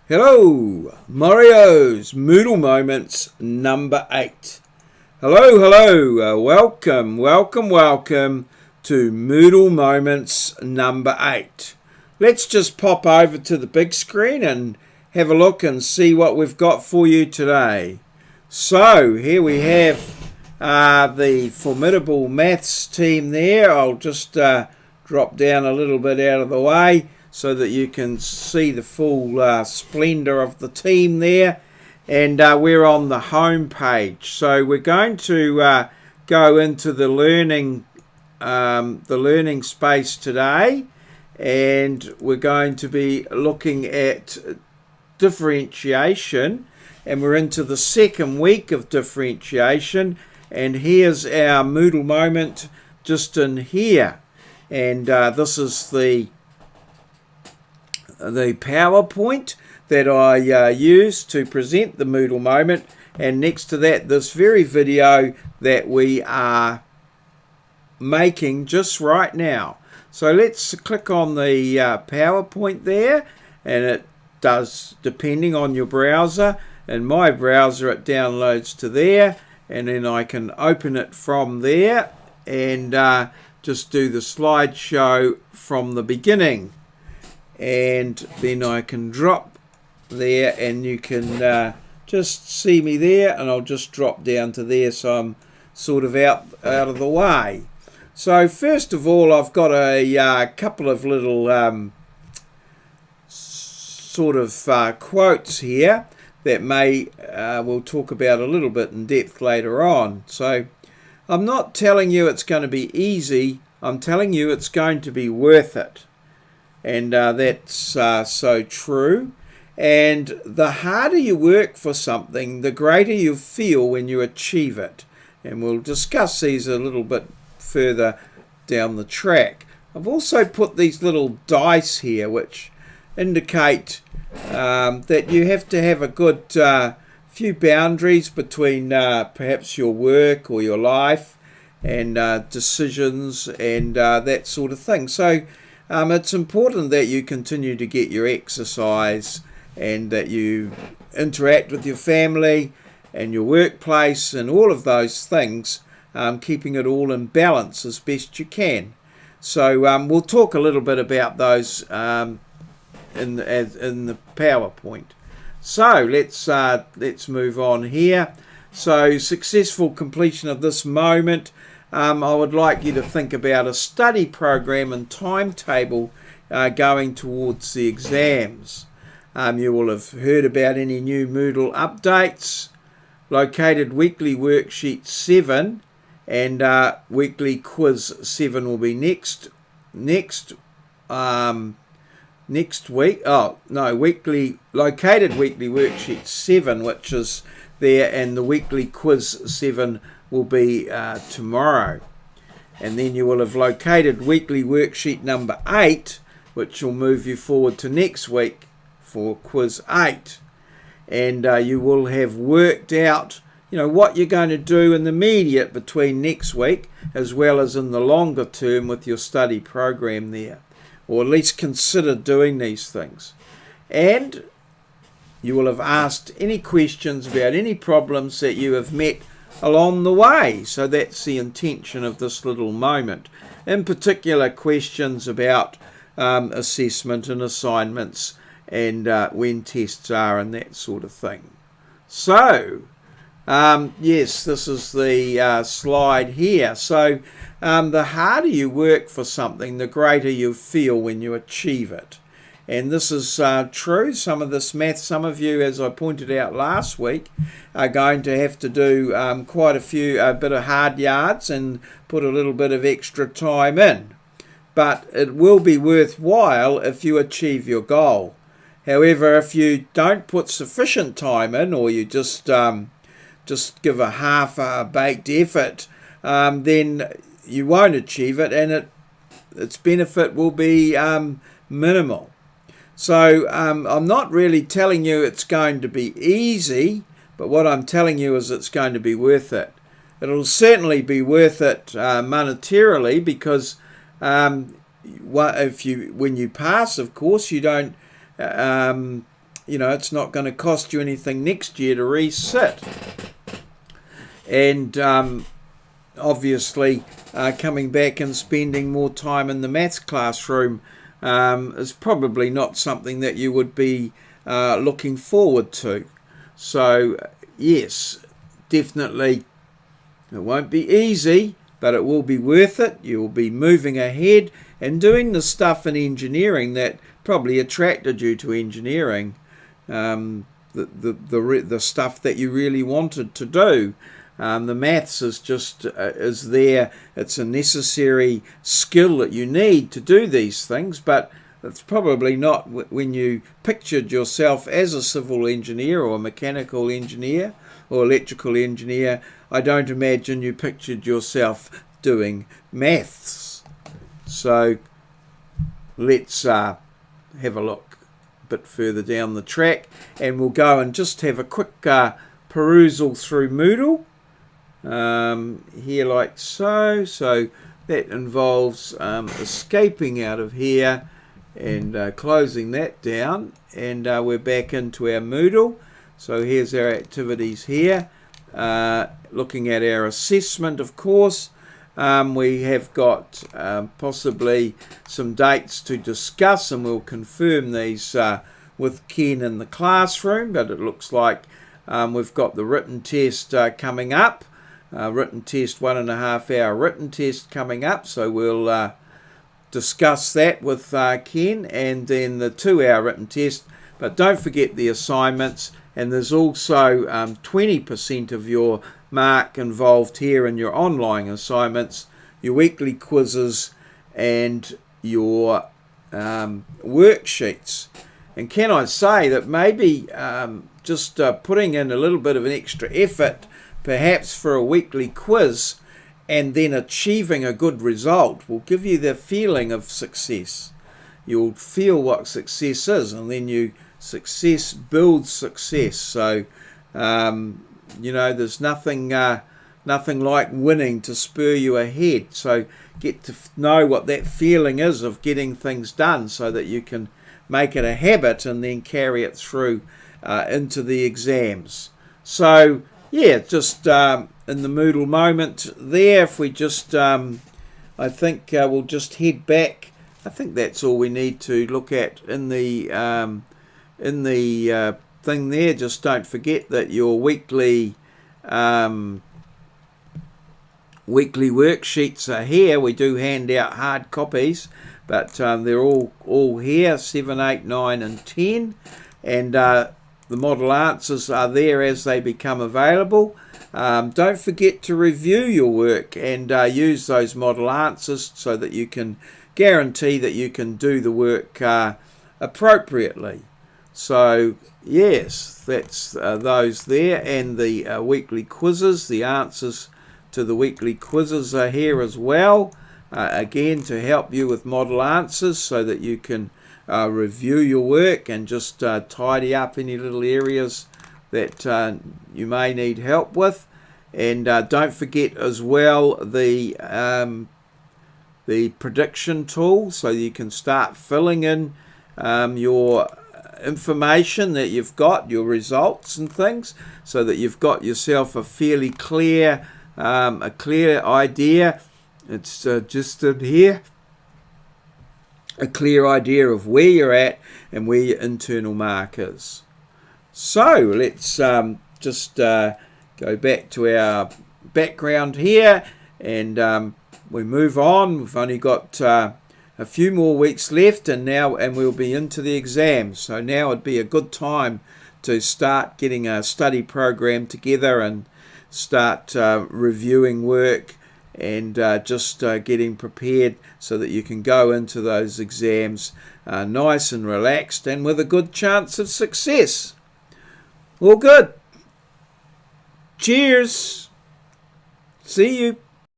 Hello, maurieos, Moodle Moments number 8. Hello, welcome to Moodle Moments number 8. Let's just pop over to the big screen and have a look and see what we've got for you today. So, here we have the formidable maths team there. I'll just drop down a little bit out of the way so that you can see the full splendour of the team there. And we're on the home page. So we're going to go into the learning space today, and we're going to be looking at differentiation, and we're into the second week of differentiation. And here's our Moodle moment just in here, and this is the PowerPoint that I use to present the Moodle moment, and next to that this very video that we are making just right now. So let's click on the PowerPoint there, and it does, depending on your browser. In my browser it downloads to there, and then I can open it from there and just do the slideshow from the beginning. And then I can drop there, and you can just see me there, and I'll just drop down to there so I'm sort of out of the way. So first of all, I've got a couple of little quotes here that we'll talk about a little bit in depth later on. So I'm not telling you it's going to be easy, I'm telling you it's going to be worth it. And that's so true. And the harder you work for something, the greater you feel when you achieve it. And we'll discuss these a little bit further down the track. I've also put these little dice here which indicate that you have to have a good few boundaries between perhaps your work or your life and decisions and that sort of thing. So it's important that you continue to get your exercise and that you interact with your family and your workplace and all of those things, keeping it all in balance as best you can. So we'll talk a little bit about those in the PowerPoint. So let's move on here. So successful completion of this moment. I would like you to think about a study program and timetable going towards the exams. You will have heard about any new Moodle updates. Located weekly worksheet 7 and weekly quiz 7 will be next week. Located weekly worksheet 7, which is there, and the weekly quiz 7 will be tomorrow. And then you will have located weekly worksheet number 8, which will move you forward to next week for quiz 8. And you will have worked out what you're going to do in the immediate between next week as well as in the longer term with your study program there, or at least consider doing these things. And you will have asked any questions about any problems that you have met along the way. So that's the intention of this little moment. In particular, questions about assessment and assignments and when tests are and that sort of thing. So yes, this is the slide here. So the harder you work for something, the greater you feel when you achieve it. And this is true. Some of this math, some of you, as I pointed out last week, are going to have to do quite a bit of hard yards and put a little bit of extra time in. But it will be worthwhile if you achieve your goal. However, if you don't put sufficient time in, or you just give a half-baked effort, then you won't achieve it, and its benefit will be minimal. So I'm not really telling you it's going to be easy, but what I'm telling you is it's going to be worth it. It'll certainly be worth it monetarily, because when you pass, of course, you don't you know, it's not going to cost you anything next year to resit. And obviously coming back and spending more time in the maths classroom is probably not something that you would be looking forward to. So yes, definitely it won't be easy, but it will be worth it. You'll be moving ahead and doing the stuff in engineering that probably attracted you to engineering, the stuff that you really wanted to do. The maths is just is there. It's a necessary skill that you need to do these things, but it's probably not when you pictured yourself as a civil engineer or a mechanical engineer or electrical engineer. I don't imagine you pictured yourself doing maths. So let's have a look a bit further down the track, and we'll go and just have a quick perusal through Moodle. Here like so. So that involves escaping out of here and closing that down, and we're back into our Moodle. So here's our activities here, looking at our assessment, of course. We have got possibly some dates to discuss, and we'll confirm these with Ken in the classroom, but it looks like we've got the written test coming up. Written test, 1.5 hour written test coming up, so we'll discuss that with Ken, and then the 2 hour written test. But don't forget the assignments, and there's also 20% of your mark involved here in your online assignments, your weekly quizzes, and your worksheets. And can I say that maybe just putting in a little bit of an extra effort, perhaps for a weekly quiz, and then achieving a good result will give you the feeling of success. You'll feel what success is, and then success builds success. So you know, there's nothing like winning to spur you ahead. So get to know what that feeling is of getting things done, so that you can make it a habit and then carry it through into the exams. So yeah, just in the Moodle moment there, if we just, I think we'll just head back. I think that's all we need to look at in the thing there. Just don't forget that your weekly worksheets are here. We do hand out hard copies, but they're all here, 7, 8, 9 and 10, and the model answers are there as they become available. Don't forget to review your work and use those model answers so that you can guarantee that you can do the work appropriately. So yes, that's those there, and the weekly quizzes. The answers to the weekly quizzes are here as well, again to help you with model answers so that you can review your work and just tidy up any little areas that you may need help with. And don't forget as well the prediction tool, so you can start filling in your information that you've got, your results and things, so that you've got yourself a fairly clear idea. It's just in here, a clear idea of where you're at and where your internal mark is. So let's just go back to our background here, and we move on. We've only got a few more weeks left, and we'll be into the exams. So now would be a good time to start getting a study program together and start reviewing work and just getting prepared so that you can go into those exams nice and relaxed and with a good chance of success. All good. Cheers. See you.